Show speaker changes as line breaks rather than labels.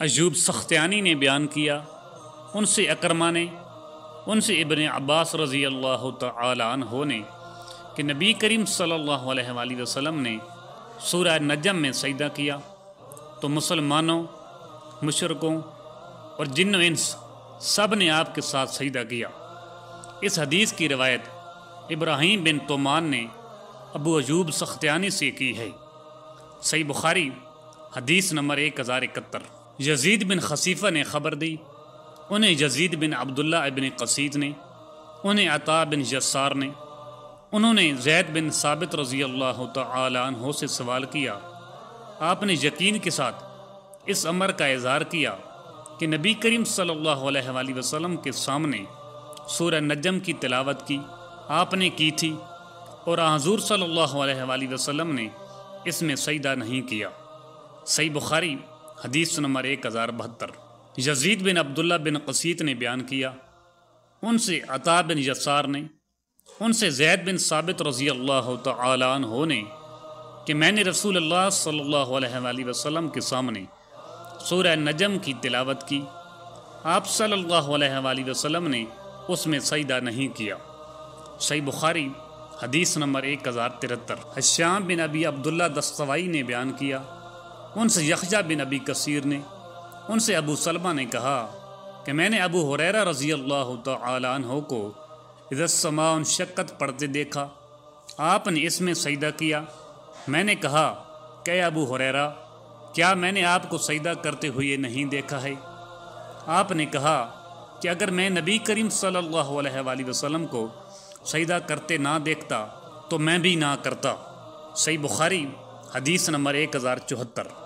ایوب سختیانی نے بیان کیا، ان سے اکرمہ نے، ان سے ابن عباس رضی اللہ تعالی عنہ نے کہ نبی کریم صلی اللہ علیہ وآلہ وسلم نے سورہ نجم میں سجدہ کیا تو مسلمانوں، مشرکوں اور جن و انس سب نے آپ کے ساتھ سجدہ کیا۔ اس حدیث کی روایت ابراہیم بن تومان نے ابو ایوب سختیانی سے کی ہے۔ صحیح بخاری حدیث نمبر 1071۔ یزید بن خصیفہ نے خبر دی، انہیں یزید بن عبداللہ ابن قصید نے، انہیں عطا بن یسار نے، انہوں نے زید بن ثابت رضی اللہ تعالی عنہ سے سوال کیا۔ آپ نے یقین کے ساتھ اس امر کا اظہار کیا کہ نبی کریم صلی اللہ علیہ وآلہ وسلم کے سامنے سورہ نجم کی تلاوت کی آپ نے کی تھی، اور حضور صلی اللہ علیہ وآلہ وسلم نے اس میں سجدہ نہیں کیا۔ صحیح بخاری حدیث نمبر 1072۔ یزید بن عبداللہ بن قصید نے بیان کیا، ان سے عطا بن یسار نے، ان سے زید بن ثابت رضی اللہ تعالی عنہ نے کہ میں نے رسول اللہ صلی اللہ علیہ وآلہ وسلم کے سامنے سورہ نجم کی تلاوت کی، آپ صلی اللہ علیہ وآلہ وسلم نے اس میں سجدہ نہیں کیا۔ صحیح بخاری حدیث نمبر 1073۔ حشام بن ابی عبداللہ دستوائی نے بیان کیا، ان سے یحییٰ بن ابی کثیر نے، ان سے ابو سلمہ نے کہا کہ میں نے ابو ہریرہ رضی اللہ تعالی عنہ کو اذا السماء انشقت پڑھتے دیکھا، آپ نے اس میں سجدہ کیا۔ میں نے کہا کہ اے ابو ہریرہ، کیا میں نے آپ کو سجدہ کرتے ہوئے نہیں دیکھا ہے؟ آپ نے کہا کہ اگر میں نبی کریم صلی اللہ علیہ وآلہ وسلم کو سجدہ کرتے نہ دیکھتا تو میں بھی نہ کرتا۔ صحیح بخاری حدیث نمبر 1074۔